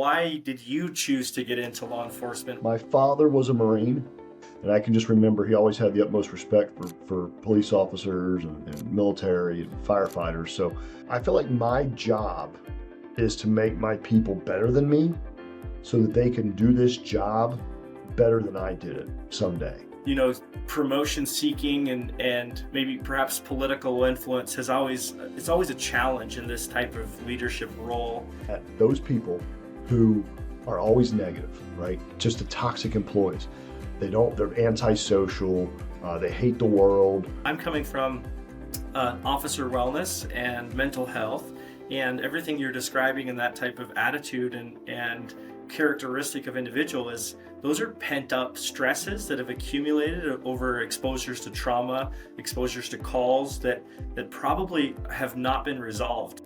why did you choose to get into law enforcement? My father was a Marine, and I can just remember he always had the utmost respect for police officers and military and firefighters. So I feel like my job is to make my people better than me so that they can do this job better than I did it someday. You know, promotion seeking and maybe perhaps political influence it's always a challenge in this type of leadership role. At those people who are always negative, right? Just the toxic employees. They're antisocial, they hate the world. I'm coming from officer wellness and mental health, and everything you're describing in that type of attitude and characteristic of individual is those are pent up stresses that have accumulated over exposures to trauma, exposures to calls that probably have not been resolved.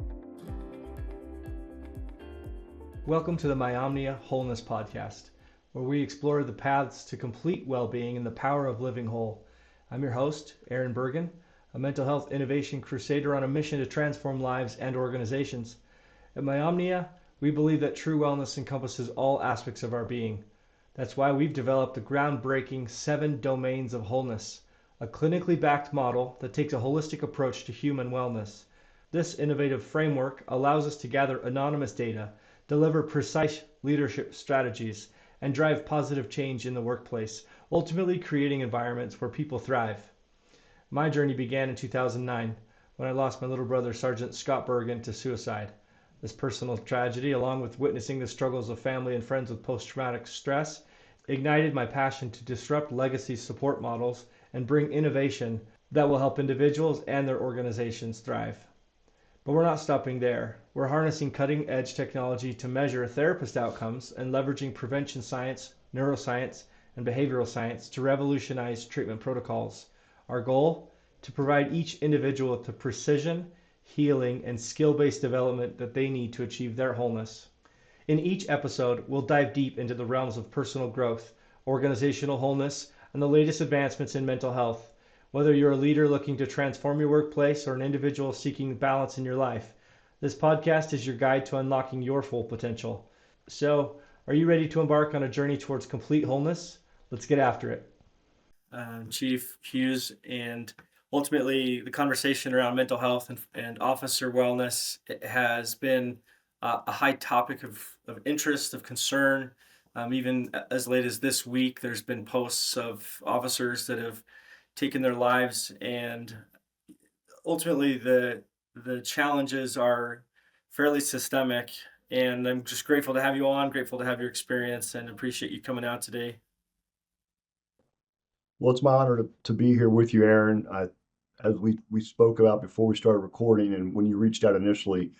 Welcome to the MyOmnia Wholeness Podcast, where we explore the paths to complete well-being and the power of living whole. I'm your host, Aaron Burgin, a mental health innovation crusader on a mission to transform lives and organizations. At MyOmnia, we believe that true wellness encompasses all aspects of our being. That's why we've developed the groundbreaking 7 domains of wholeness, a clinically backed model that takes a holistic approach to human wellness. This innovative framework allows us to gather anonymous data, deliver precise leadership strategies, and drive positive change in the workplace, ultimately creating environments where people thrive. My journey began in 2009 when I lost my little brother, Sergeant Scott Burgin, to suicide. This personal tragedy, along with witnessing the struggles of family and friends with post-traumatic stress, ignited my passion to disrupt legacy support models and bring innovation that will help individuals and their organizations thrive. But we're not stopping there. We're harnessing cutting-edge technology to measure therapist outcomes and leveraging prevention science, neuroscience, and behavioral science to revolutionize treatment protocols. Our goal? To provide each individual with the precision, healing, and skill-based development that they need to achieve their wholeness. In each episode, we'll dive deep into the realms of personal growth, organizational wholeness, and the latest advancements in mental health. Whether you're a leader looking to transform your workplace or an individual seeking balance in your life, this podcast is your guide to unlocking your full potential. So, are you ready to embark on a journey towards complete wholeness? Let's get after it. Chief Hughes, and ultimately the conversation around mental health and officer wellness has been a high topic of interest, of concern. Even as late as this week, there's been posts of officers that have taken their lives, and ultimately the challenges are fairly systemic. And I'm just grateful to have you on, grateful to have your experience, and appreciate you coming out today. Well, it's my honor to be here with you, Aaron. As we spoke about before we started recording, and when you reached out initially,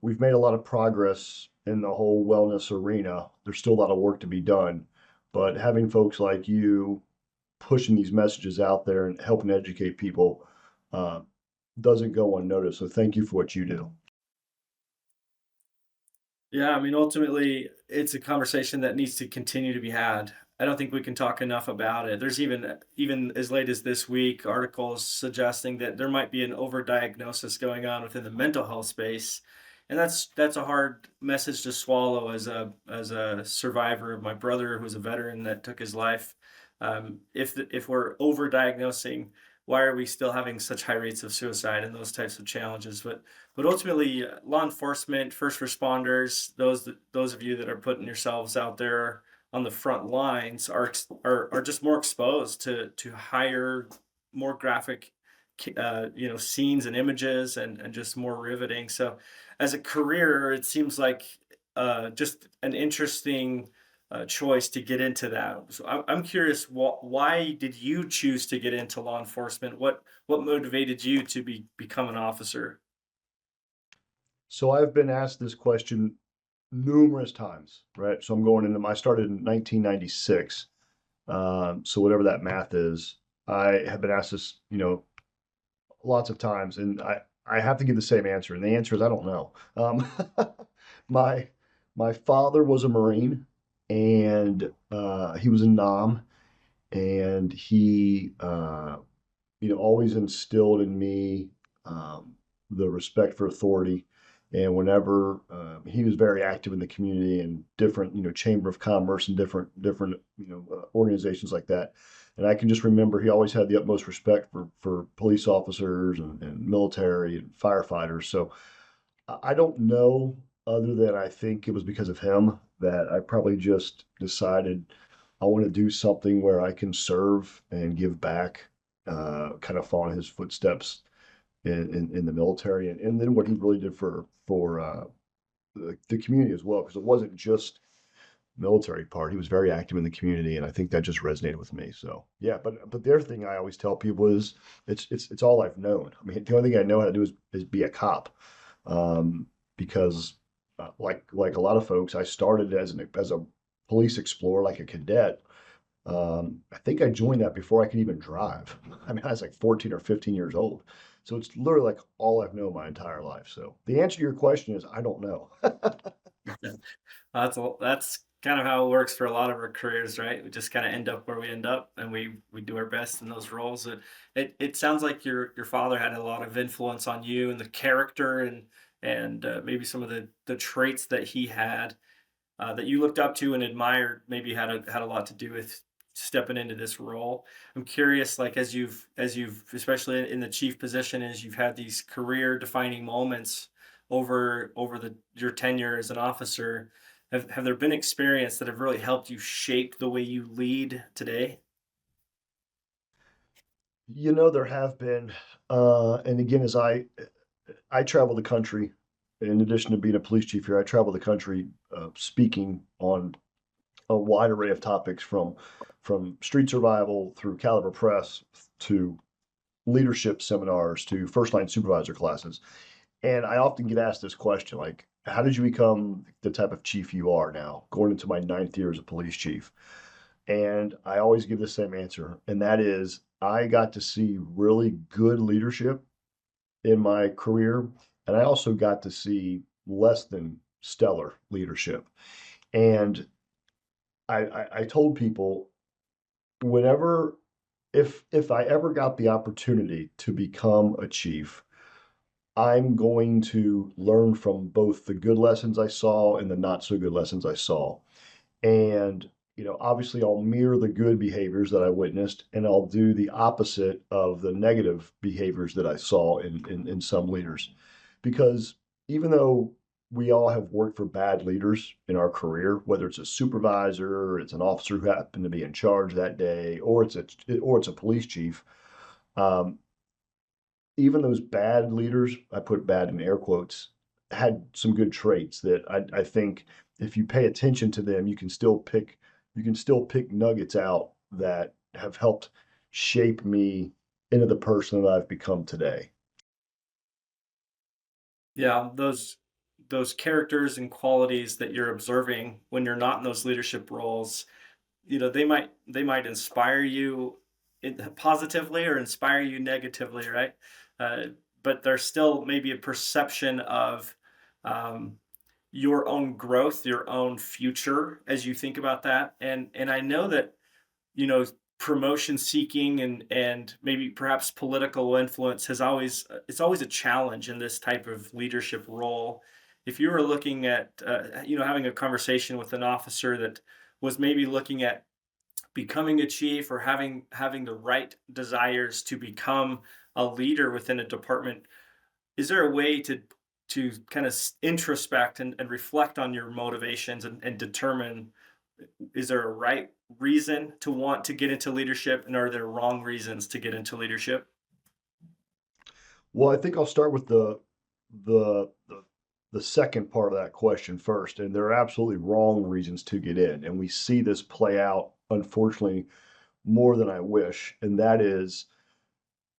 we've made a lot of progress in the whole wellness arena. There's still a lot of work to be done, but having folks like you pushing these messages out there and helping educate people doesn't go unnoticed. So thank you for what you do. Yeah, I mean, ultimately, it's a conversation that needs to continue to be had. I don't think we can talk enough about it. There's even as late as this week, articles suggesting that there might be an overdiagnosis going on within the mental health space, and that's a hard message to swallow as a survivor of my brother, who's a veteran that took his life. If we're overdiagnosing, why are we still having such high rates of suicide and those types of challenges? But ultimately, law enforcement, first responders, those of you that are putting yourselves out there on the front lines are just more exposed to higher, more graphic, scenes and images and just more riveting. So, as a career, it seems like just an interesting choice to get into that. So I'm curious, why did you choose to get into law enforcement? What motivated you to become an officer? So I've been asked this question numerous times, right? So I started in 1996. So whatever that math is, I have been asked this, lots of times, and I have to give the same answer. And the answer is, I don't know. My father was a Marine, and he was a Nam, and he, always instilled in me the respect for authority And whenever he was very active in the community and different, chamber of commerce and different, organizations like that. And I can just remember he always had the utmost respect for police officers and military and firefighters. So I don't know, other than I think it was because of him that I probably just decided I want to do something where I can serve and give back, kind of follow in his footsteps in the military, and then what he really did for the community as well, because it wasn't just military part. He was very active in the community, and I think that just resonated with me. So yeah, but the other thing I always tell people is it's all I've known. I mean, the only thing I know how to do is be a cop, because like a lot of folks, I started as a police explorer, like a cadet. I think I joined that before I could even drive. I mean, I was like 14 or 15 years old. So it's literally like all I've known my entire life. So the answer to your question is I don't know. That's kind of how it works for a lot of our careers, right? We just kind of end up where we end up, and we do our best in those roles. It sounds like your father had a lot of influence on you and the character and maybe some of the traits that he had that you looked up to and admired. Maybe had a lot to do with stepping into this role. I'm curious, like as you've especially in the chief position, as you've had these career defining moments over your tenure as an officer, have there been experience that have really helped you shape the way you lead today? There have been, and again, as I travel the country, in addition to being a police chief here, I travel the country speaking on a wide array of topics from street survival through caliber press to leadership seminars to first line supervisor classes. And I often get asked this question, like, how did you become the type of chief you are now, going into my ninth year as a police chief? And I always give the same answer, and that is I got to see really good leadership in my career, and I also got to see less than stellar leadership. And I told people whenever if I ever got the opportunity to become a chief, I'm going to learn from both the good lessons I saw and the not so good lessons I saw. And, obviously I'll mirror the good behaviors that I witnessed, and I'll do the opposite of the negative behaviors that I saw in some leaders. Because even though we all have worked for bad leaders in our career, whether it's a supervisor, or it's an officer who happened to be in charge that day, or it's a police chief, um, even those bad leaders, I put bad in air quotes, had some good traits that I think if you pay attention to them, you can still pick nuggets out that have helped shape me into the person that I've become today. Yeah, those characters and qualities that you're observing when you're not in those leadership roles, they might inspire you positively or inspire you negatively, right? Uh, but there's still maybe a perception of um, your own growth, your own future as you think about that. And I know that you know promotion seeking and maybe perhaps political influence has always it's always a challenge in this type of leadership role. If you were looking at having a conversation with an officer that was maybe looking at becoming a chief or having the right desires to become a leader within a department, is there a way to kind of introspect and reflect on your motivations and determine, is there a right reason to want to get into leadership and are there wrong reasons to get into leadership? Well, I think I'll start with the the, the second part of that question first, and there are absolutely wrong reasons to get in, and we see this play out unfortunately more than I wish, and that is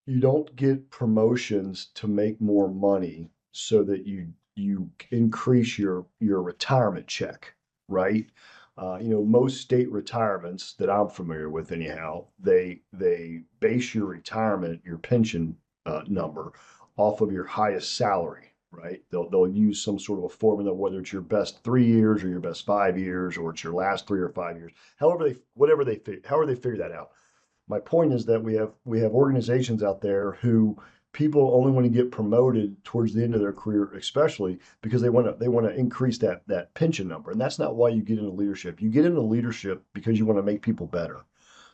you don't get promotions to make more money so that you increase your retirement check, right? Most state retirements that I'm familiar with, anyhow, they base your retirement, your pension number, off of your highest salary, right? They'll use some sort of a formula, whether it's your best 3 years or your best 5 years, or it's your last 3 or 5 years, however they figure that out. My point is that we have organizations out there who people only want to get promoted towards the end of their career, especially because they want to increase that pension number, and that's not why you get into leadership. You get into leadership because you want to make people better.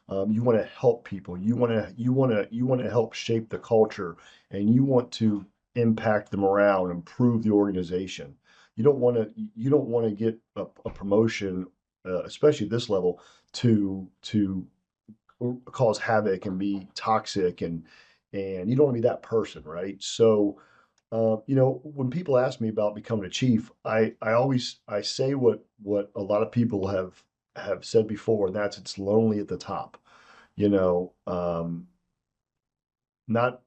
You want to help people. You want to help shape the culture, and you want to impact the morale and improve the organization. You don't want to get a promotion, especially at this level, to cause havoc and be toxic, and you don't want to be that person, right? So, when people ask me about becoming a chief, I say what a lot of people have said before, and that's it's lonely at the top. You know, not,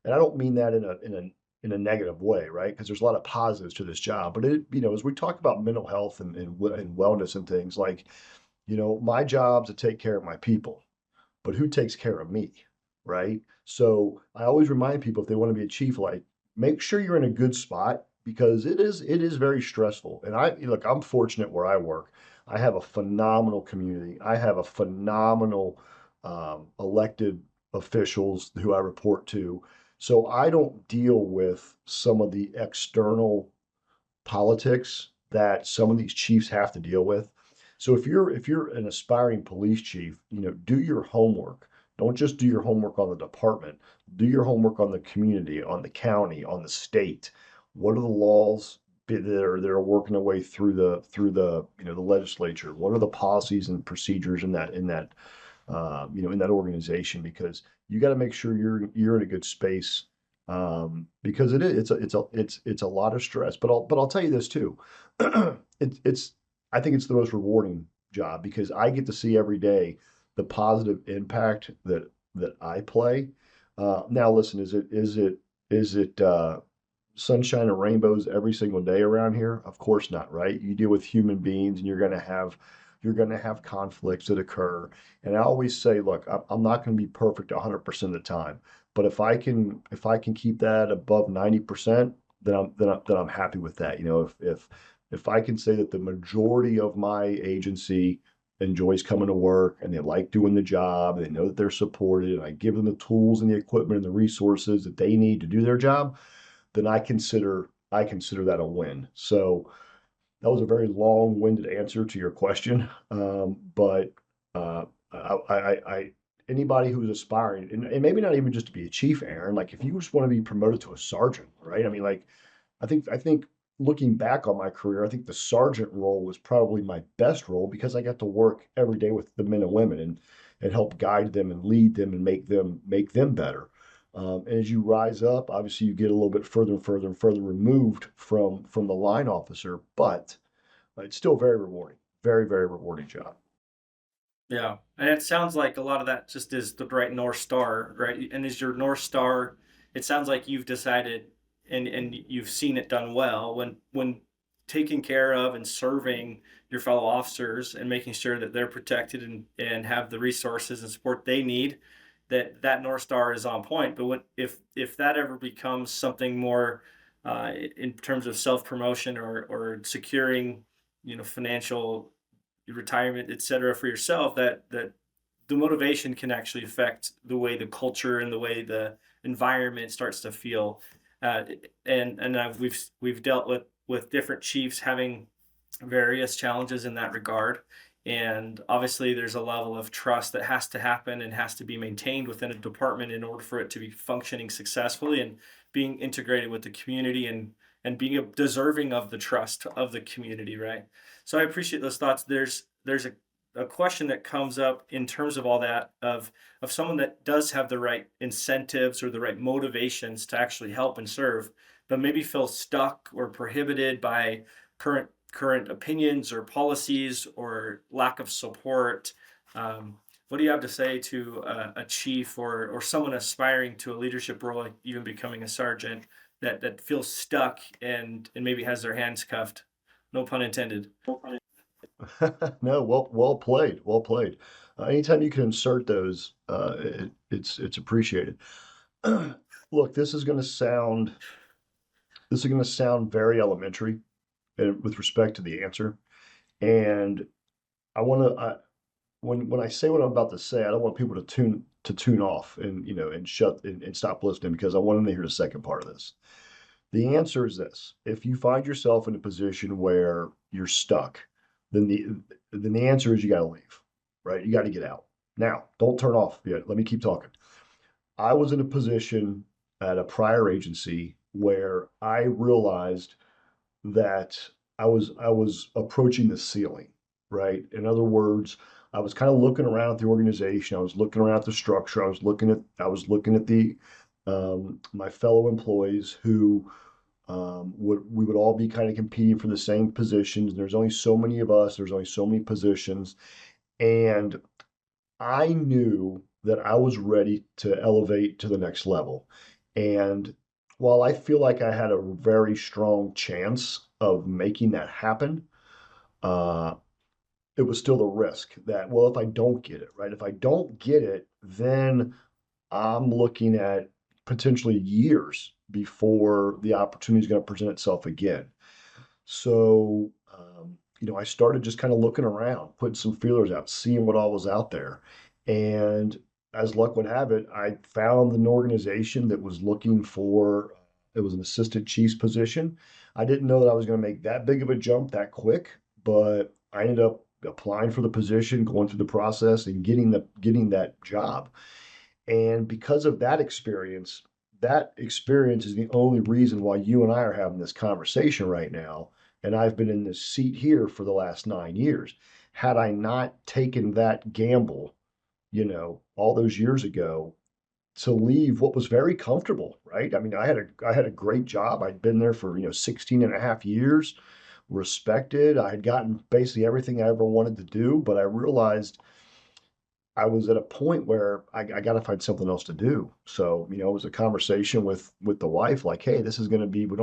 and I don't mean that in a negative way, right? Because there's a lot of positives to this job, but as we talk about mental health and wellness and things like, my job's to take care of my people, but who takes care of me, right? So I always remind people if they want to be a chief, like make sure you're in a good spot because it is very stressful. And look, I'm fortunate where I work. I have a phenomenal community. I have a phenomenal elected officials who I report to. So I don't deal with some of the external politics that some of these chiefs have to deal with. So if you're an aspiring police chief, do your homework. Don't just do your homework on the department. Do your homework on the community, on the county, on the state. What are the laws that are working their way through the legislature? What are the policies and procedures in that organization? Because you got to make sure you're in a good space, because it's a lot of stress. But I'll tell you this too, it's I think it's the most rewarding job because I get to see every day the positive impact that I play. Now, listen, is it sunshine and rainbows every single day around here? Of course not, right? You deal with human beings, and you're going to have conflicts that occur. And I always say, look, I'm not going to be perfect 100% of the time, but if I can keep that above 90%, then I'm happy with that. If I can say that the majority of my agency enjoys coming to work and they like doing the job, and they know that they're supported, and I give them the tools and the equipment and the resources that they need to do their job, then I consider that a win. So that was a very long-winded answer to your question, but anybody who's aspiring, and maybe not even just to be a chief, Aaron, like if you just want to be promoted to a sergeant, right? I mean, like I think looking back on my career, I think the sergeant role was probably my best role because I got to work every day with the men and women and help guide them and lead them and make them better. And as you rise up, obviously you get a little bit further and further and further removed from the line officer, but it's still very rewarding, very, very rewarding job. Yeah. And it sounds like a lot of that just is the bright North Star, right? And is your North Star, it sounds like you've decided and you've seen it done well when taking care of and serving your fellow officers and making sure that they're protected and have the resources and support they need, that North Star is on point. But if that ever becomes something more in terms of self promotion or securing, financial retirement, et cetera, for yourself, that the motivation can actually affect the way the culture and the way the environment starts to feel. Uh, and we've dealt with different chiefs having various challenges in that regard. And obviously, there's a level of trust that has to happen and has to be maintained within a department in order for it to be functioning successfully and being integrated with the community and being deserving of the trust of the community, right? So I appreciate those thoughts. There's a question that comes up in terms of all that of someone that does have the right incentives or the right motivations to actually help and serve, but maybe feel stuck or prohibited by current opinions or policies or lack of support. What do you have to say to a chief or someone aspiring to a leadership role, like even becoming a sergeant, that feels stuck and maybe has their hands cuffed? No pun intended. No, well played, well played. Anytime you can insert those, it's appreciated. Look, this is going to sound very elementary, with respect to the answer, and I want to when I say what I'm about to say, I don't want people to tune off and and shut and stop listening because I want them to hear the second part of this. The answer is this: if you find yourself in a position where you're stuck, then the answer is you got to leave, right? You got to get out. Now, don't turn off yet. Let me keep talking. I was in a position at a prior agency where I realized that I was approaching the ceiling, right? In other words, I was kind of looking around at the organization. I was looking around at the structure. I was looking at the my fellow employees who we would all be kind of competing for the same positions. There's only so many of us. There's only so many positions, and I knew that I was ready to elevate to the next level. And while I feel like I had a very strong chance of making that happen, uh, it was still the risk that, well, if I don't get it, right? If I don't get it, then I'm looking at potentially years before the opportunity is going to present itself again. So, I started just kind of looking around, putting some feelers out, seeing what all was out there. And as luck would have it, I found an organization that was looking for, it was an assistant chief's position. I didn't know that I was going to make that big of a jump that quick, but I ended up applying for the position, going through the process and getting that job. And because of that experience is the only reason why you and I are having this conversation right now. And I've been in this seat here for the last 9 years. Had I not taken that gamble, all those years ago to leave what was very comfortable, right? I mean, I had a great job. I'd been there for, 16 and a half years, respected. I had gotten basically everything I ever wanted to do, but I realized I was at a point where I got to find something else to do. So, it was a conversation with the wife, like, hey, this is going to be, we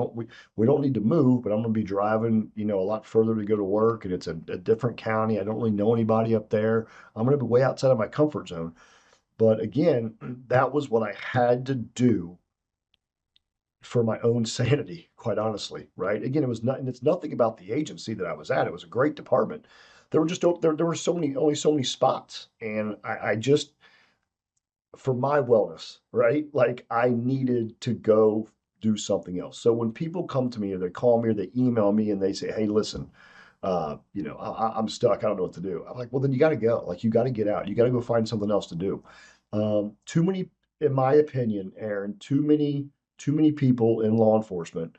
don't need to move, but I'm going to be driving, a lot further to go to work. And it's a different county. I don't really know anybody up there. I'm going to be way outside of my comfort zone. But again, that was what I had to do for my own sanity, quite honestly, right? Again, it's nothing about the agency that I was at. It was a great department. There were only so many spots. And I just, for my wellness, right? Like I needed to go do something else. So when people come to me or they call me or they email me and they say, hey, listen, I'm stuck. I don't know what to do. I'm like, well, then you got to go. Like you got to get out. You got to go find something else to do. Too many, in my opinion, Aaron, too many people in law enforcement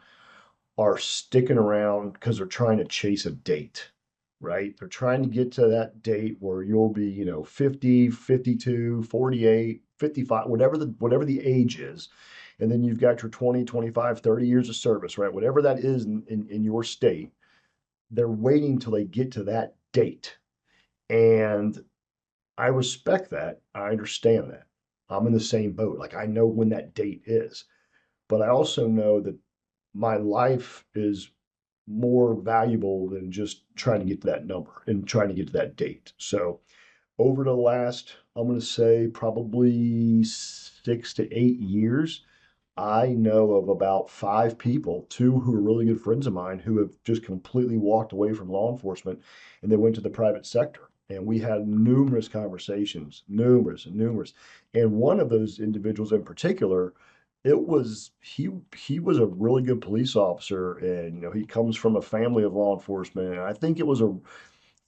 are sticking around because they're trying to chase a date, right? They're trying to get to that date where you'll be, 50, 52, 48, 55, whatever the age is. And then you've got your 20, 25, 30 years of service, right? Whatever that is in your state, they're waiting till they get to that date. And I respect that. I understand that. I'm in the same boat. Like I know when that date is, but I also know that my life is more valuable than just trying to get to that number and trying to get to that date. So over the last, I'm going to say probably 6 to 8 years, I know of about five people, two who are really good friends of mine, who have just completely walked away from law enforcement and they went to the private sector. And we had numerous conversations, numerous and numerous. And one of those individuals in particular, he was a really good police officer, and he comes from a family of law enforcement. And I think it was a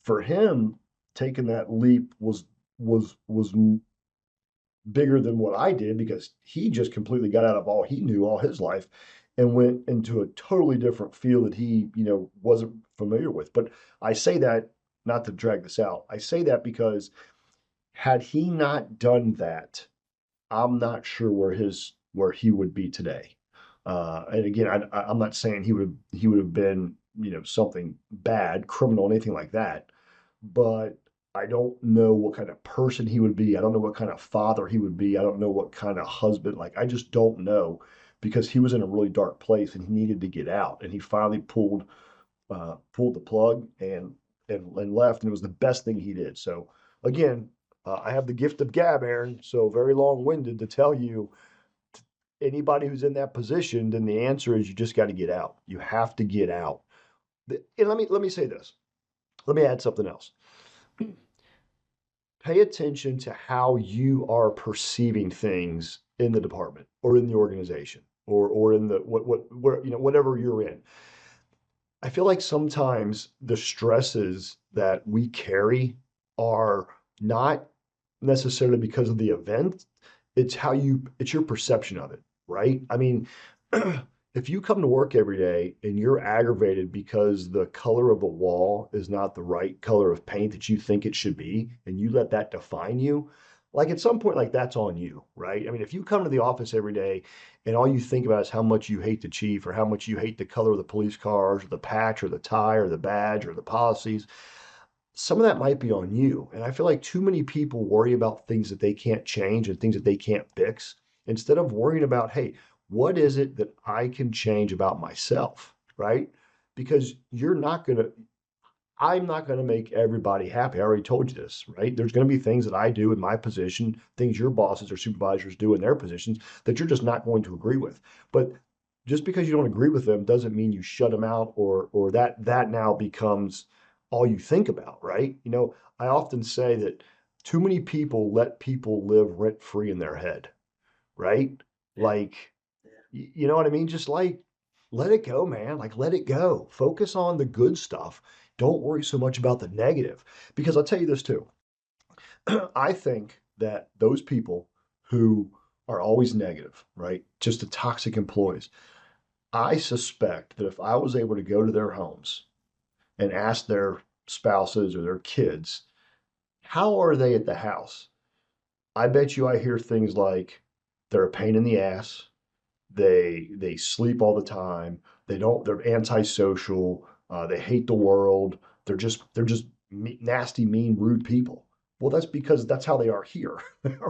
for him taking that leap was bigger than what I did because he just completely got out of all he knew all his life and went into a totally different field that he, wasn't familiar with. But I say that not to drag this out. I say that because had he not done that, I'm not sure where he would be today. And again, I'm not saying he would have been, something bad, criminal, anything like that, but I don't know what kind of person he would be. I don't know what kind of father he would be. I don't know what kind of husband. Like I just don't know because he was in a really dark place and he needed to get out. And he finally pulled the plug and left. And it was the best thing he did. So again, I have the gift of gab, Aaron. So very long-winded to tell you anybody who's in that position, then the answer is you just got to get out. You have to get out. And let me say this. Let me add something else. pay attention to how you are perceiving things in the department or in the organization or in the where whatever you're in. I feel like sometimes the stresses that we carry are not necessarily because of the event. It's your perception of it, right? I mean, if you come to work every day and you're aggravated because the color of a wall is not the right color of paint that you think it should be, and you let that define you, like at some point, like that's on you, right? I mean, if you come to the office every day and all you think about is how much you hate the chief or how much you hate the color of the police cars or the patch or the tie or the badge or the policies, some of that might be on you. And I feel like too many people worry about things that they can't change and things that they can't fix instead of worrying about, hey, what is it that I can change about myself, right? Because I'm not going to make everybody happy. I already told you this, right? There's going to be things that I do in my position, things your bosses or supervisors do in their positions that you're just not going to agree with. But just because you don't agree with them doesn't mean you shut them out or that now becomes all you think about, right? I often say that too many people let people live rent free in their head, right? Yeah. Like, you know what I mean? Just like let it go, man. Like let it go. Focus on the good stuff. Don't worry so much about the negative. Because I'll tell you this too. I think that those people who are always negative, right? Just the toxic employees. I suspect that if I was able to go to their homes and ask their spouses or their kids, how are they at the house? I bet you I hear things like they're a pain in the ass. They sleep all the time. They're antisocial. They hate the world. They're just nasty, mean, rude people. Well, that's because that's how they are here,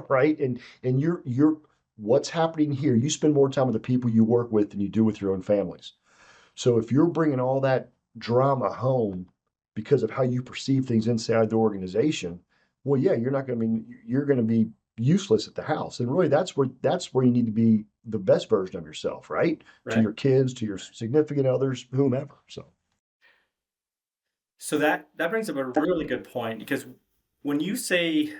right? And you're what's happening here. You spend more time with the people you work with than you do with your own families. So if you're bringing all that drama home because of how you perceive things inside the organization, well, yeah, you're going to be useless at the house. And really that's where you need to be the best version of yourself, right? To Right. your kids, to your significant others, whomever. So that brings up a really good point because when you say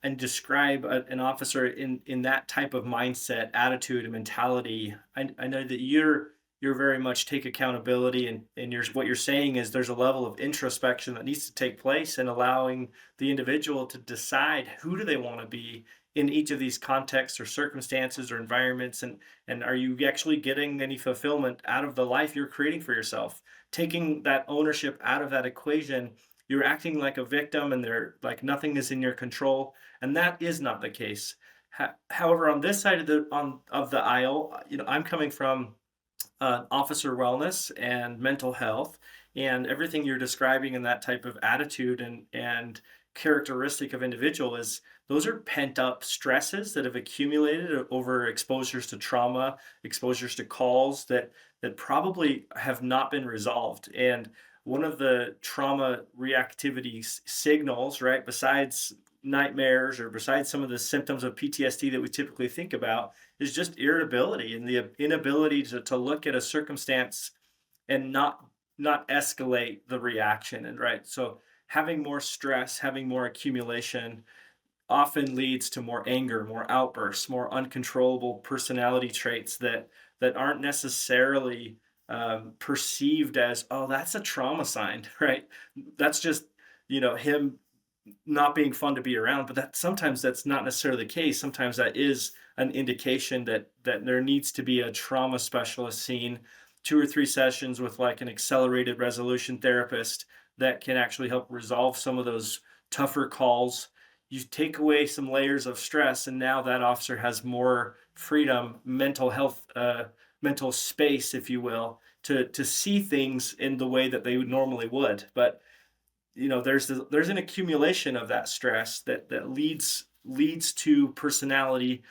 and describe an officer in that type of mindset, attitude, and mentality, I know that you're very much take accountability and what you're saying is there's a level of introspection that needs to take place and allowing the individual to decide who do they want to be in each of these contexts or circumstances or environments and are you actually getting any fulfillment out of the life you're creating for yourself, taking that ownership out of that equation. You're acting like a victim and they're like nothing is in your control, and that is not the case. However, on this side of the aisle, I'm coming from officer wellness and mental health, and everything you're describing in that type of attitude and characteristic of individual is those are pent up stresses that have accumulated over exposures to trauma, exposures to calls that probably have not been resolved. And one of the trauma reactivity signals, right, besides nightmares or besides some of the symptoms of PTSD that we typically think about, is just irritability and the inability to look at a circumstance and not escalate the reaction. And right, so having more stress, having more accumulation often leads to more anger, more outbursts, more uncontrollable personality traits that aren't necessarily perceived as, oh, that's a trauma sign, right? That's just him not being fun to be around. But that sometimes that's not necessarily the case. Sometimes that is an indication that there needs to be a trauma specialist seen, 2 or 3 sessions with like an accelerated resolution therapist that can actually help resolve some of those tougher calls. You take away some layers of stress, and now that officer has more freedom, mental health, mental space, if you will, to see things in the way that they would normally would. But there's an accumulation of that stress that leads to personality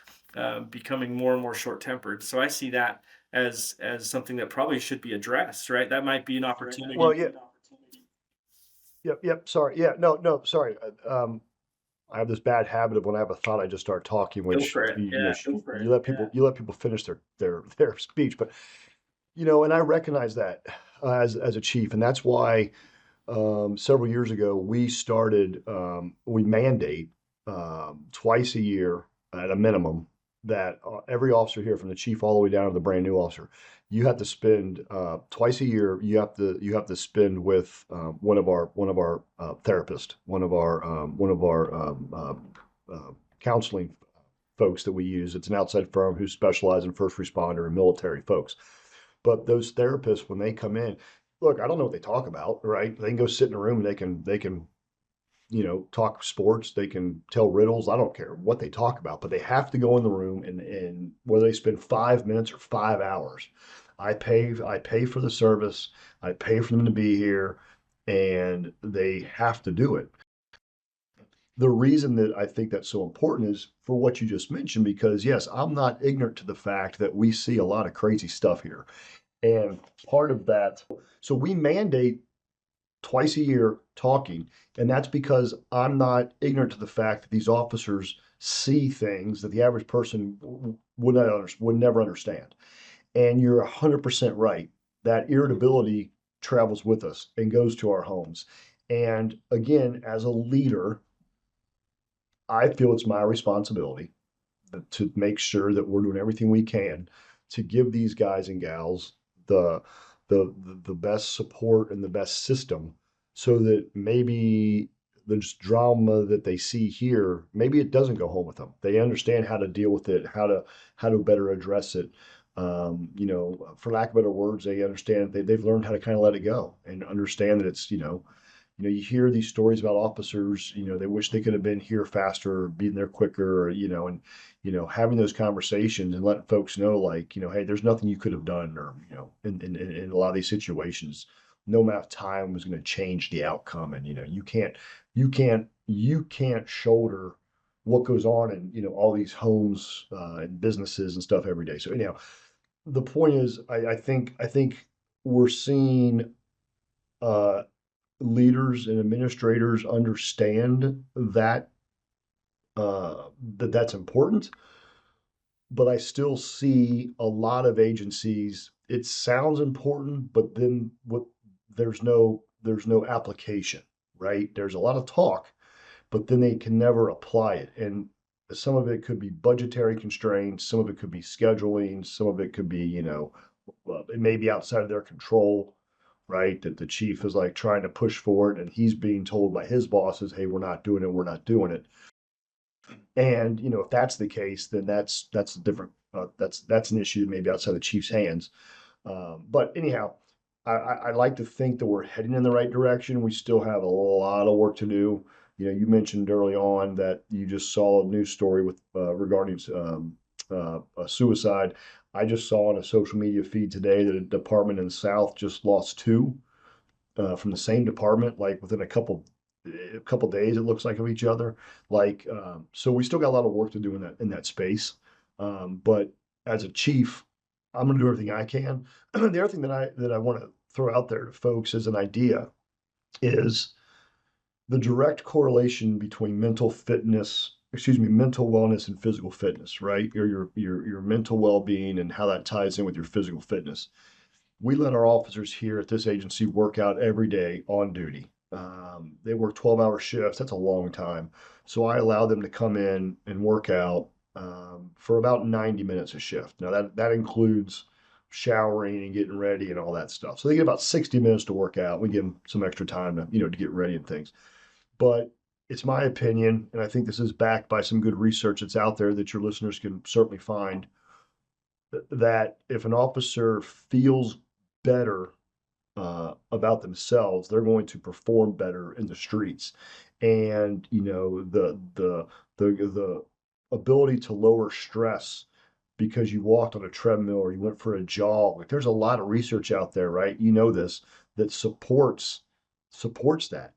becoming more and more short tempered. So I see that as something that probably should be addressed. Right, that might be an Well, opportunity. yeah, yep. Sorry. Yeah, no, sorry. I have this bad habit of when I have a thought, I just start talking, Go which for it. Yeah, go for it. you let people finish their speech. But and I recognize that as a chief, and that's why several years ago we started we mandate twice a year at a minimum that every officer here, from the chief all the way down to the brand new officer, you have to spend twice a year. You have to spend with one of our therapists, one of our counseling folks that we use. It's an outside firm who specializes in first responder and military folks. But those therapists, when they come in, look, I don't know what they talk about, right? They can go sit in a room and they can talk sports, they can tell riddles. I don't care what they talk about, but they have to go in the room, and whether they spend 5 minutes or 5 hours, I pay for the service, I pay for them to be here, and they have to do it. The reason that I think that's so important is for what you just mentioned, because yes, I'm not ignorant to the fact that we see a lot of crazy stuff here. And part of that, so we mandate twice a year talking. And that's because I'm not ignorant to the fact that these officers see things that the average person would never understand. And you're 100% right. That irritability travels with us and goes to our homes. And again, as a leader, I feel it's my responsibility to make sure that we're doing everything we can to give these guys and gals the the best support and the best system, so that maybe the drama that they see here, maybe it doesn't go home with them. They understand how to deal with it, how to better address it. For lack of better words, they understand they've learned how to kind of let it go and understand that it's, you hear these stories about officers, they wish they could have been here faster or been there quicker, and having those conversations and letting folks know, like, hey, there's nothing you could have done, or, in a lot of these situations, no amount of time was going to change the outcome. And, you can't shoulder what goes on in, all these homes, and businesses and stuff every day. So anyhow, the point is, I think we're seeing, uh, leaders and administrators understand that's important, but I still see a lot of agencies. It sounds important, but then there's no application, right? There's a lot of talk, but then they can never apply it. And some of it could be budgetary constraints, some of it could be scheduling, some of it could be, it may be outside of their control, right? That the chief is like trying to push for it, and he's being told by his bosses, hey, we're not doing it, we're not doing it. And if that's the case, then that's a different, that's an issue maybe outside the chief's hands. But anyhow, I like to think that we're heading in the right direction. We still have a lot of work to do. You mentioned early on that you just saw a news story with regarding a suicide. I just saw on a social media feed today that a department in the South just lost two from the same department, like within a couple days, it looks like, of each other. Like, so we still got a lot of work to do in that space. But as a chief, I'm going to do everything I can. The other thing that I want to throw out there to folks as an idea is the direct correlation between mental wellness and physical fitness, right? Your mental well-being and how that ties in with your physical fitness. We let our officers here at this agency work out every day on duty. They work 12-hour shifts. That's a long time. So I allow them to come in and work out for about 90 minutes a shift. Now that includes showering and getting ready and all that stuff. So they get about 60 minutes to work out. We give them some extra time to get ready and things. But it's my opinion, and I think this is backed by some good research that's out there that your listeners can certainly find, that if an officer feels better about themselves, they're going to perform better in the streets. And the ability to lower stress because you walked on a treadmill or you went for a jog. Like, there's a lot of research out there, right? This, that supports that.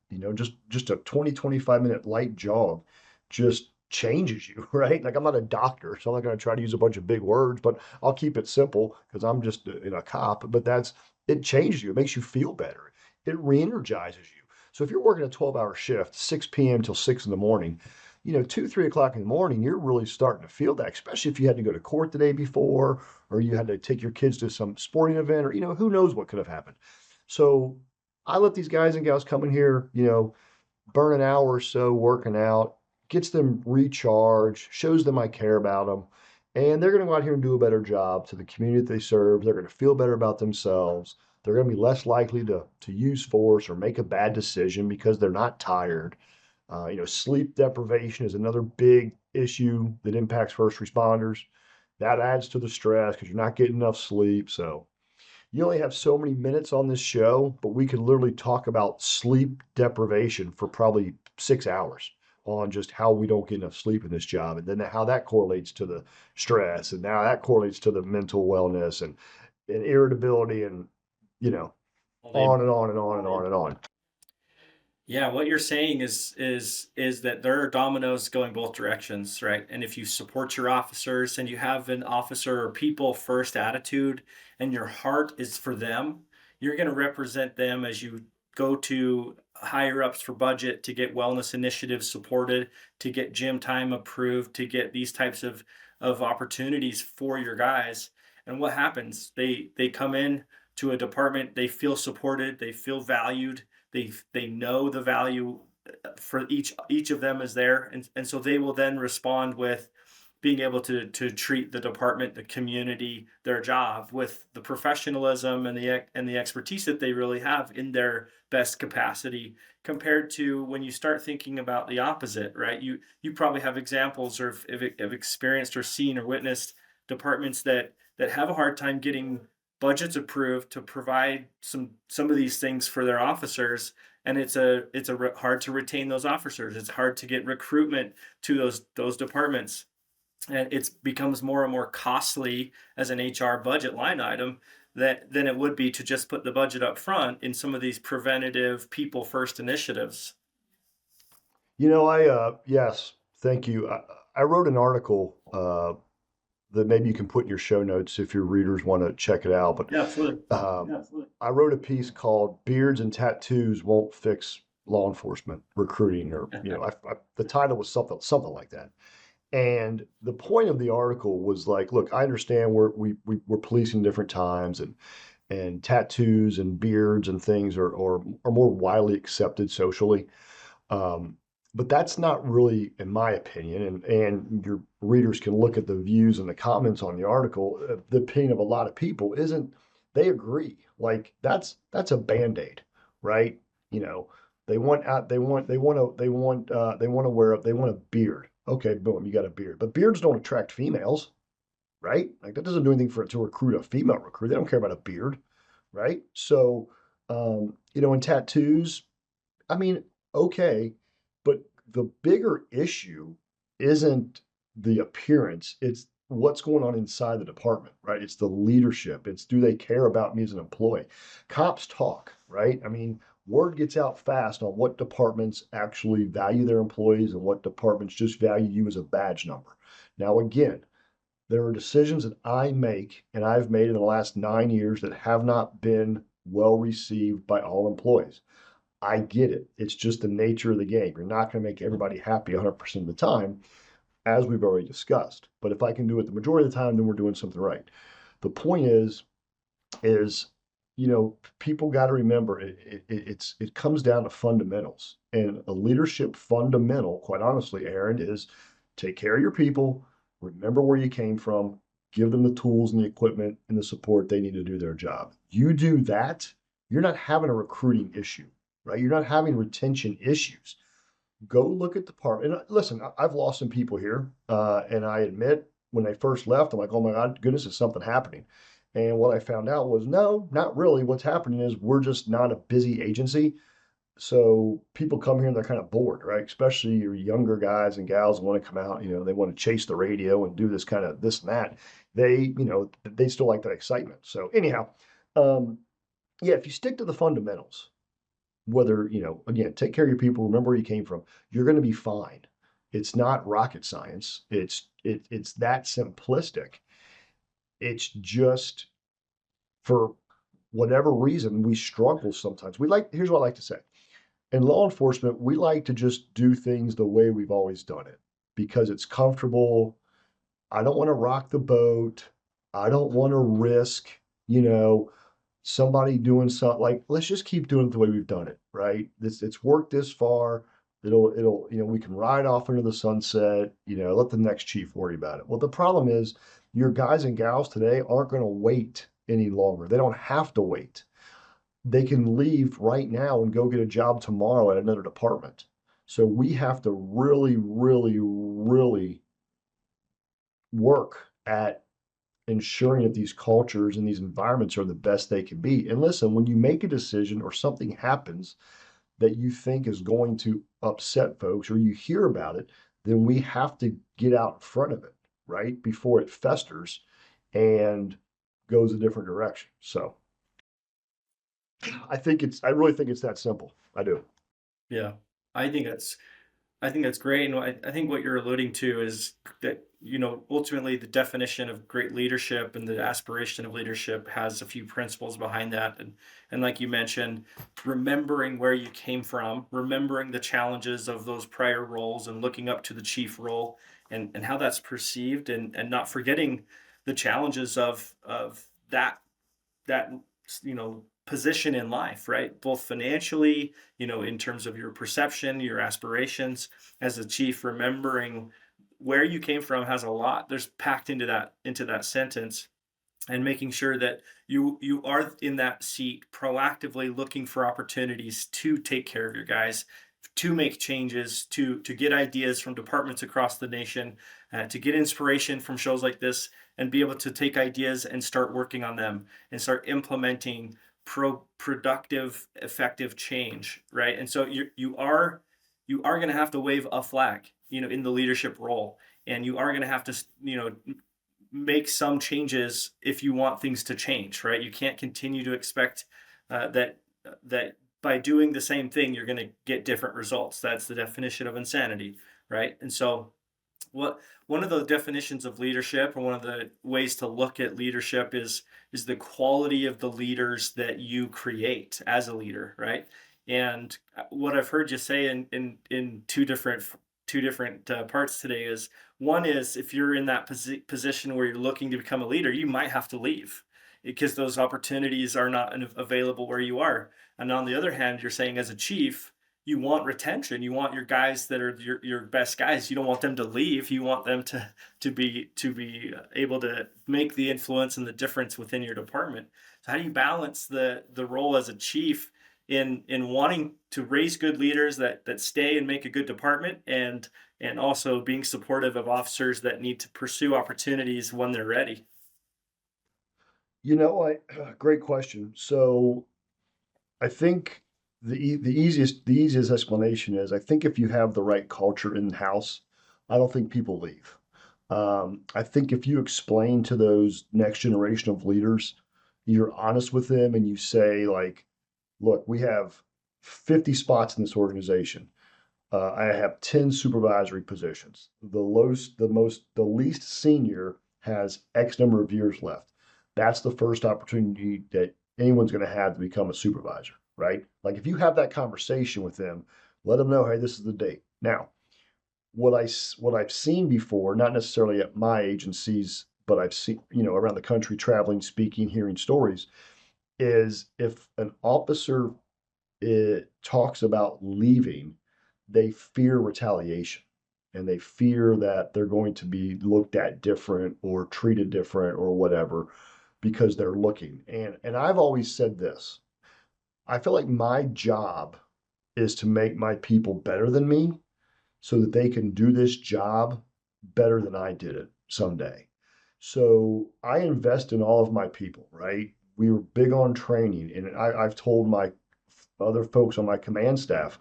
Just a 20-25 minute light jog just changes you, right? Like, I'm not a doctor, so I'm not going to try to use a bunch of big words, but I'll keep it simple because I'm just a cop. But it changes you. It makes you feel better. It re-energizes you. So if you're working a 12-hour shift, 6 p.m. till 6 in the morning, 2, 3 o'clock in the morning, you're really starting to feel that, especially if you had to go to court the day before, or you had to take your kids to some sporting event, or, who knows what could have happened. So I let these guys and gals come in here, burn an hour or so working out, gets them recharged, shows them I care about them, and they're going to go out here and do a better job to the community that they serve. They're going to feel better about themselves. They're going to be less likely to use force or make a bad decision because they're not tired. Sleep deprivation is another big issue that impacts first responders. That adds to the stress because you're not getting enough sleep. So you only have so many minutes on this show, but we could literally talk about sleep deprivation for probably 6 hours on just how we don't get enough sleep in this job, and then how that correlates to the stress, and now that correlates to the mental wellness and irritability, and you know, Well, on and on and on and on and on. Yeah, what you're saying is that there are dominoes going both directions, right? And if you support your officers and you have an officer or people first attitude and your heart is for them, you're going to represent them as you go to higher ups for budget to get wellness initiatives supported, to get gym time approved, to get these types of opportunities for your guys. And what happens? They come in to a department, they feel supported, they feel valued, they know the value for each of them is there, and so they will then respond with being able to treat the department, the community, their job with the professionalism and the expertise that they really have in their best capacity, compared to when you start thinking about the opposite, right? You probably have examples or have experienced or seen or witnessed departments that have a hard time getting budgets approved to provide some of these things for their officers, and hard to retain those officers. It's hard to get recruitment to those departments, and it becomes more and more costly as an HR budget line item than it would be to just put the budget up front in some of these preventative people first initiatives. Yes, thank you. I wrote an article that maybe you can put in your show notes if your readers want to check it out. But Yeah, absolutely. I wrote a piece called "Beards and Tattoos Won't Fix Law Enforcement Recruiting," or the title was something like that. And the point of the article was like, look, I understand we're policing different times, and tattoos and beards and things are more widely accepted socially. Um, but that's not really, in my opinion, and your readers can look at the views and the comments on the article. The opinion of a lot of people isn't. They agree. Like that's a band-aid, right? You know, they want to they want a beard. Okay, boom, you got a beard. But beards don't attract females, right? Like that doesn't do anything for it to recruit a female recruit. They don't care about a beard, right? So, and tattoos, I mean, okay, but the bigger issue isn't the appearance, it's what's going on inside the department, right? It's the leadership. It's do they care about me as an employee? Cops talk, right? I mean, word gets out fast on what departments actually value their employees and what departments just value you as a badge number. Now, again, there are decisions that I make and I've made in the last 9 years that have not been well received by all employees. I get it. It's just the nature of the game. You're not going to make everybody happy 100% of the time, as we've already discussed. But if I can do it the majority of the time, then we're doing something right. The point is, people got to remember it comes down to fundamentals. And a leadership fundamental, quite honestly, Aaron, is take care of your people, remember where you came from, give them the tools and the equipment and the support they need to do their job. You do that, you're not having a recruiting issue, right? You're not having retention issues. Go look at the part. And listen, I've lost some people here, and I admit when they first left, I'm like, oh my God, goodness, is something happening? And what I found out was, no, not really. What's happening is we're just not a busy agency. So people come here and they're kind of bored, right? Especially your younger guys and gals want to come out, they want to chase the radio and do this kind of this and that. They still like that excitement. So anyhow, yeah, if you stick to the fundamentals, whether, again, take care of your people, remember where you came from, you're going to be fine. It's not rocket science. It's that simplistic. It's just for whatever reason we struggle sometimes. Here's what I like to say. In law enforcement, we like to just do things the way we've always done it because it's comfortable. I don't want to rock the boat. I don't want to risk, somebody doing something. Like, let's just keep doing it the way we've done it, right? It's worked this far. we can ride off into the sunset, let the next chief worry about it. Well, the problem is your guys and gals today aren't going to wait any longer. They don't have to wait. They can leave right now and go get a job tomorrow at another department. So we have to really, really, really work at ensuring that these cultures and these environments are the best they can be. And listen, when you make a decision or something happens that you think is going to upset folks or you hear about it, then we have to get out in front of it, right? Before it festers and goes a different direction. So I really think it's that simple. I do. Yeah. I think that's great. And I think what you're alluding to is that, ultimately the definition of great leadership and the aspiration of leadership has a few principles behind that. And like you mentioned, remembering where you came from, remembering the challenges of those prior roles and looking up to the chief role and how that's perceived and not forgetting the challenges of that position in life, right? Both financially, in terms of your perception, your aspirations as a chief. Remembering where you came from has a lot there's packed into that sentence, and making sure that you are in that seat proactively looking for opportunities to take care of your guys, to make changes, to get ideas from departments across the nation, to get inspiration from shows like this, and be able to take ideas and start working on them and start implementing productive, effective change, right? And so you are going to have to wave a flag, in the leadership role, and you are going to have to, make some changes if you want things to change, right? You can't continue to expect that by doing the same thing you're going to get different results. That's the definition of insanity, right? And so what one of the definitions of leadership, or one of the ways to look at leadership, is the quality of the leaders that you create as a leader, right? And what I've heard you say in two different parts today is, one is, if you're in that position where you're looking to become a leader, you might have to leave because those opportunities are not available where you are. And on the other hand, you're saying, as a chief, you want retention. You want your guys that are your best guys. You don't want them to leave. You want them to be able to make the influence and the difference within your department. So how do you balance the role as a chief in wanting to raise good leaders that stay and make a good department, and also being supportive of officers that need to pursue opportunities when they're ready? Great question. So I think the easiest explanation is, I think if you have the right culture in house, I don't think people leave. I think if you explain to those next generation of leaders, you're honest with them and you say, like, look, we have 50 spots in this organization. I have 10 supervisory positions. The least senior has X number of years left. That's the first opportunity that anyone's going to have to become a supervisor, right? Like, if you have that conversation with them, let them know, hey, this is the date. Now, what I've seen before, not necessarily at my agencies, but I've seen, around the country, traveling, speaking, hearing stories, is if an officer talks about leaving, they fear retaliation, and they fear that they're going to be looked at different or treated different or whatever because they're looking. And I've always said this. I feel like my job is to make my people better than me so that they can do this job better than I did it someday. So I invest in all of my people, right? We were big on training, and I've told my other folks on my command staff,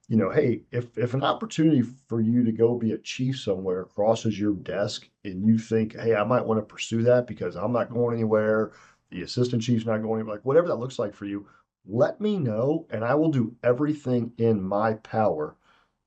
hey, if an opportunity for you to go be a chief somewhere crosses your desk and you think, hey, I might want to pursue that because I'm not going anywhere, the assistant chief's not going anywhere, like whatever that looks like for you, let me know, and I will do everything in my power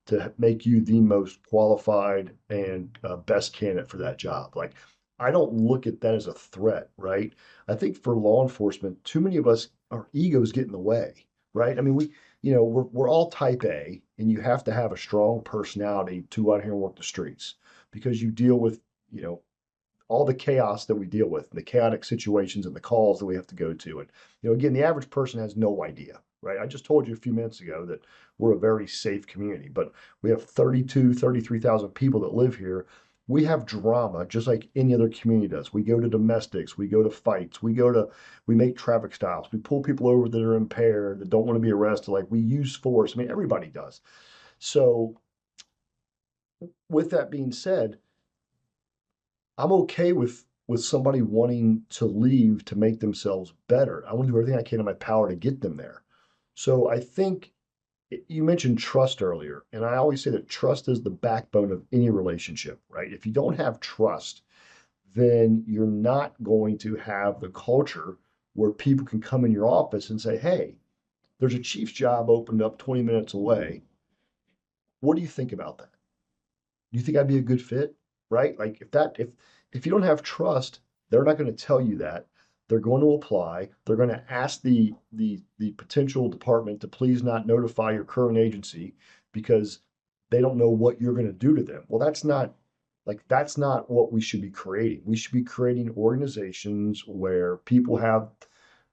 to make you the most qualified and best candidate for that job. Like, I don't look at that as a threat, right? I think for law enforcement, too many of us, our egos get in the way, right? I mean, we're all type A, and you have to have a strong personality to go out here and work the streets because you deal with, you know, all the chaos that we deal with, the chaotic situations and the calls that we have to go to. And, again, the average person has no idea, right? I just told you a few minutes ago that we're a very safe community, but we have 33,000 people that live here. We have drama just like any other community does. We go to domestics, we go to fights, we make traffic stops, we pull people over that are impaired, that don't want to be arrested. Like we use force. I mean, everybody does. So with that being said, I'm okay with somebody wanting to leave to make themselves better. I want to do everything I can in my power to get them there. So I think you mentioned trust earlier, and I always say that trust is the backbone of any relationship, right? If you don't have trust, then you're not going to have the culture where people can come in your office and say, hey, there's a chief's job opened up 20 minutes away. What do you think about that? Do you think I'd be a good fit? Right? Like if you don't have trust, they're not going to tell you that. They're going to apply. They're going to ask the potential department to please not notify your current agency because they don't know what you're going to do to them. Well, that's not what we should be creating. We should be creating organizations where people have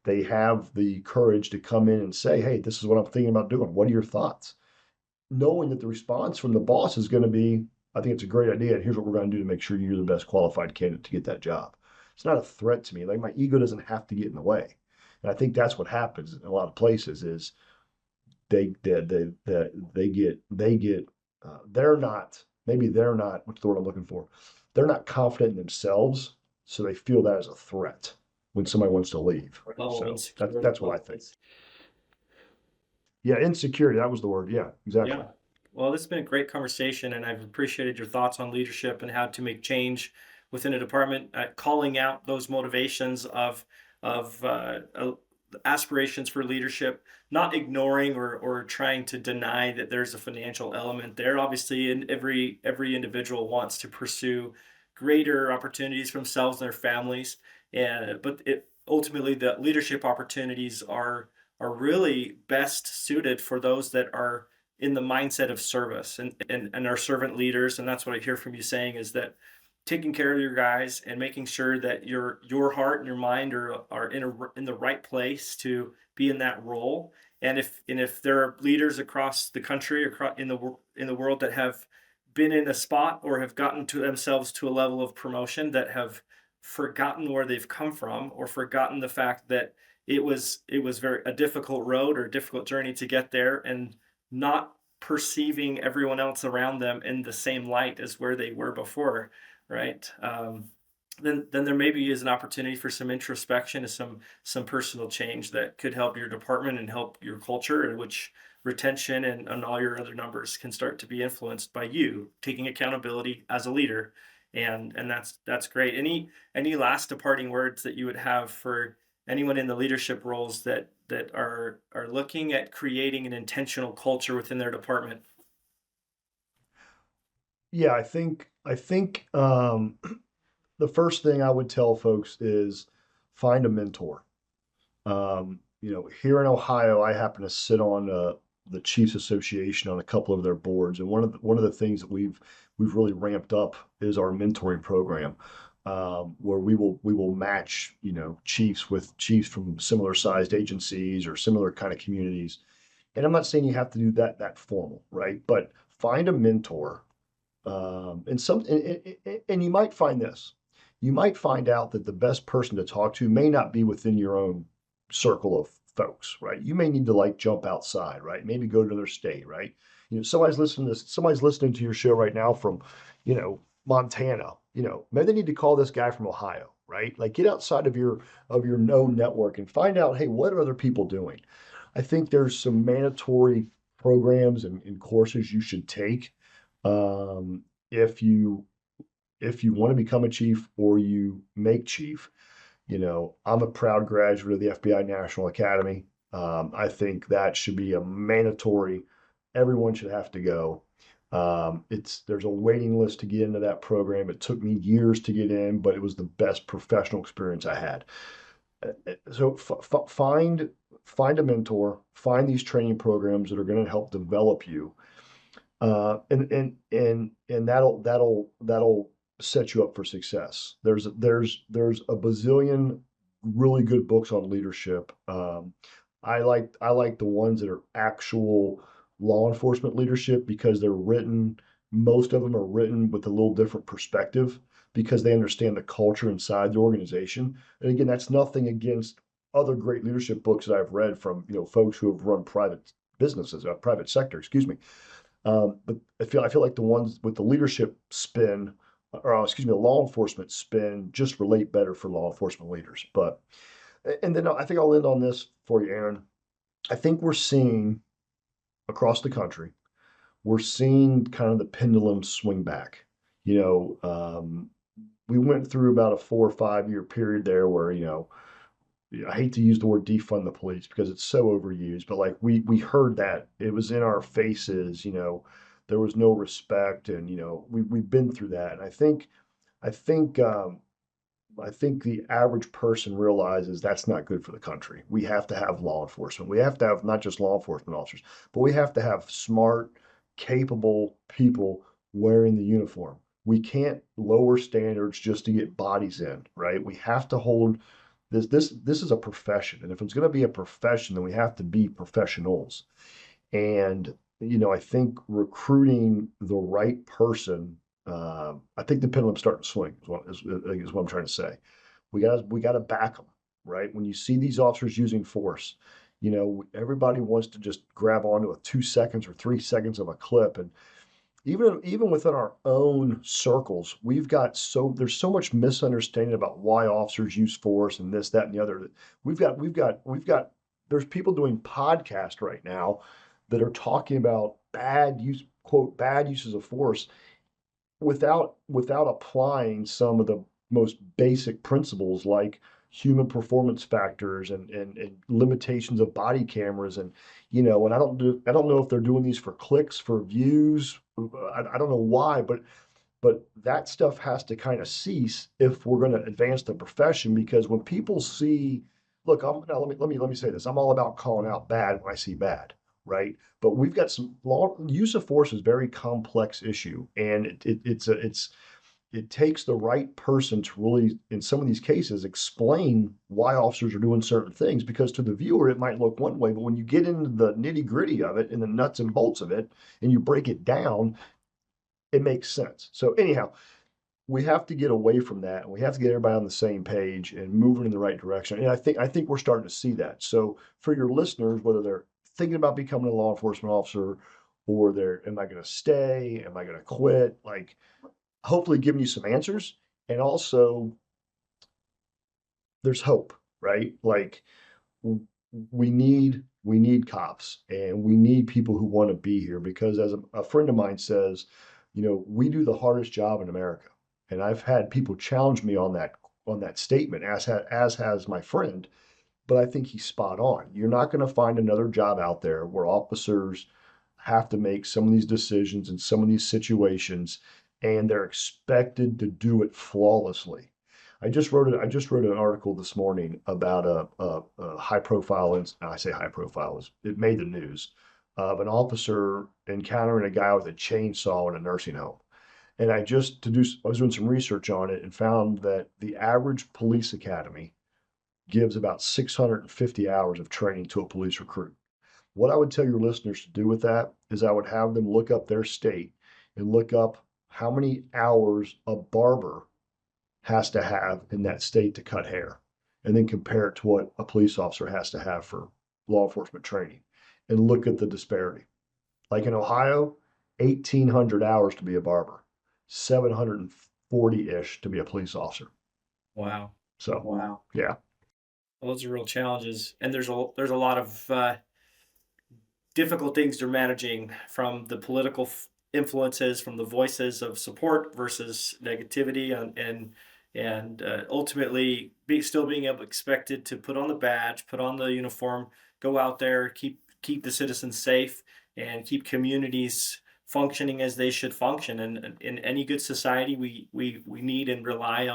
the courage to come in and say, hey, this is what I'm thinking about doing. What are your thoughts? Knowing that the response from the boss is going to be, I think it's a great idea, and here's what we're going to do to make sure you're the best qualified candidate to get that job. It's not a threat to me. Like my ego doesn't have to get in the way. And I think that's what happens in a lot of places is they're not, maybe they're not, what's the word I'm looking for? They're not confident in themselves, so they feel that as a threat when somebody wants to leave. Oh, So insecure. that's what I think. Yeah, insecurity, that was the word. Yeah, exactly. Yeah. Well, this has been a great conversation, and I've appreciated your thoughts on leadership and how to make change within a department, calling out those motivations of aspirations for leadership, not ignoring or trying to deny that there's a financial element there. Obviously, in every individual wants to pursue greater opportunities for themselves and their families, and but ultimately the leadership opportunities are really best suited for those that are in the mindset of service and are servant leaders. And that's what I hear from you saying is that taking care of your guys and making sure that your heart and your mind are in the right place to be in that role. And if there are leaders across the country, across in the world that have been in a spot or have gotten to themselves to a level of promotion that have forgotten where they've come from or forgotten the fact that it was very a difficult road or a difficult journey to get there and not perceiving everyone else around them in the same light as where they were before, right? Then there maybe is an opportunity for some introspection and some personal change that could help your department and help your culture, in which retention and all your other numbers can start to be influenced by you taking accountability as a leader. And that's great. Any last departing words that you would have for anyone in the leadership roles that are looking at creating an intentional culture within their department? Yeah, I think the first thing I would tell folks is find a mentor. Here in Ohio, I happen to sit on the Chiefs Association on a couple of their boards, and one of the things that we've really ramped up is our mentoring program, where we will match chiefs with chiefs from similar sized agencies or similar kind of communities. And I'm not saying you have to do that formal, right? But find a mentor, and you might find this. You might find out that the best person to talk to may not be within your own circle of folks, right? You may need to like jump outside, right? Maybe go to another state, right? Somebody's listening to your show right now from, Montana. Maybe they need to call this guy from Ohio, right? Like get outside of your known network and find out, hey, what are other people doing? I think there's some mandatory programs and courses you should take if you want to become a chief or you make chief. I'm a proud graduate of the FBI National Academy. I think that should be a mandatory. Everyone should have to go. There's a waiting list to get into that program. It took me years to get in, but it was the best professional experience I had. So find a mentor, find these training programs that are going to help develop you, and that'll set you up for success. There's a bazillion really good books on leadership. I like the ones that are actual law enforcement leadership because they're written. Most of them are written with a little different perspective because they understand the culture inside the organization. And again, that's nothing against other great leadership books that I've read from folks who have run private businesses, private sector, excuse me. But I feel like the ones with the leadership spin, or excuse me, the law enforcement spin, just relate better for law enforcement leaders. But and then I think I'll end on this for you, Aaron. I think we're seeing across the country, we're seeing kind of the pendulum swing back. You know, we went through about a 4 or 5 year period there where I hate to use the word defund the police because it's so overused, but like we heard that it was in our faces. There was no respect, and we've been through that, and I think I think the average person realizes that's not good for the country. We have to have law enforcement. We have to have not just law enforcement officers, but we have to have smart, capable people wearing the uniform. We can't lower standards just to get bodies in, right? We have to hold this is a profession. And if it's going to be a profession, then we have to be professionals. And, I think recruiting the right person, I think the pendulum's starting to swing, is what I'm trying to say. We gotta back them, right? When you see these officers using force, everybody wants to just grab onto a 2 seconds or 3 seconds of a clip. And even within our own circles, there's so much misunderstanding about why officers use force and this, that, and the other. We've got there's people doing podcasts right now that are talking about bad uses of force without applying some of the most basic principles like human performance factors and limitations of body cameras. And I don't know if they're doing these for clicks, for views. I don't know why, but that stuff has to kind of cease if we're going to advance the profession. Because when people see, look, now let me say this: I'm all about calling out bad when I see bad, right? But we've got some use of force is a very complex issue, and it takes the right person to really, in some of these cases, explain why officers are doing certain things. Because to the viewer, it might look one way, but when you get into the nitty gritty of it and the nuts and bolts of it, and you break it down, it makes sense. So anyhow, we have to get away from that, and we have to get everybody on the same page and moving in the right direction. And I think we're starting to see that. So for your listeners, whether they're thinking about becoming a law enforcement officer, or am I going to stay? Am I going to quit? Like, hopefully giving you some answers. And also, there's hope, right? Like, we need cops, and we need people who want to be here, because as a friend of mine says, we do the hardest job in America. And I've had people challenge me on that statement, as has my friend. But I think he's spot on. You're not going to find another job out there where officers have to make some of these decisions in some of these situations, and they're expected to do it flawlessly. I just wrote an article this morning about a high profile, and I say high profile, it made the news, of an officer encountering a guy with a chainsaw in a nursing home. And I was doing some research on it and found that the average police academy gives about 650 hours of training to a police recruit. What I would tell your listeners to do with that is I would have them look up their state and look up how many hours a barber has to have in that state to cut hair, and then compare it to what a police officer has to have for law enforcement training, and look at the disparity. Like in Ohio, 1,800 hours to be a barber, 740-ish to be a police officer. Wow. So, Wow. yeah. Well, those are real challenges, and there's a lot of difficult things they're managing, from the political influences, from the voices of support versus negativity, and ultimately still being expected to put on the badge, put on the uniform, go out there, keep the citizens safe, and keep communities functioning as they should function. And in any good society, we need and rely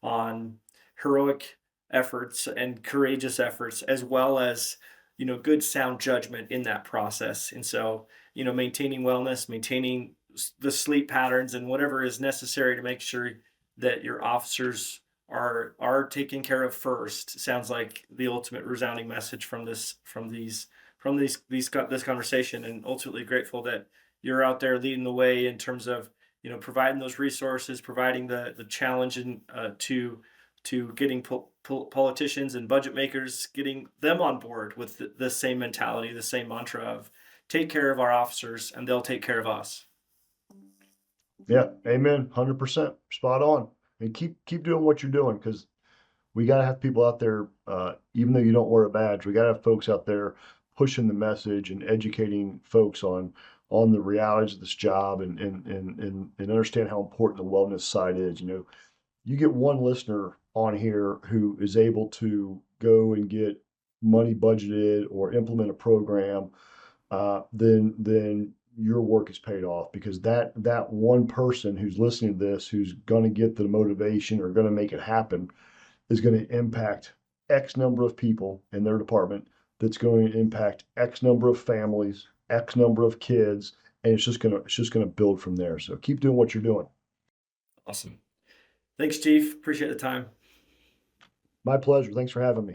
on heroic efforts and courageous efforts, as well as good sound judgment in that process. And so, maintaining wellness, maintaining the sleep patterns, and whatever is necessary to make sure that your officers are taken care of first. Sounds like the ultimate resounding message from this this conversation, and ultimately grateful that you're out there leading the way in terms of providing those resources, providing the challenge and to getting politicians and budget makers, getting them on board with the same mentality, the same mantra of take care of our officers and they'll take care of us. Yeah, amen. 100%. Spot on. And keep doing what you're doing, because we got to have people out there, even though you don't wear a badge, we got to have folks out there pushing the message and educating folks on the realities of this job, and understand how important the wellness side is. You get one listener on here who is able to go and get money budgeted or implement a program, then your work is paid off, because that one person who's listening to this, who's going to get the motivation or going to make it happen, is going to impact X number of people in their department. That's going to impact X number of families, X number of kids, and it's just gonna build from there. So keep doing what you're doing. Awesome. Thanks, Chief. Appreciate the time. My pleasure. Thanks for having me.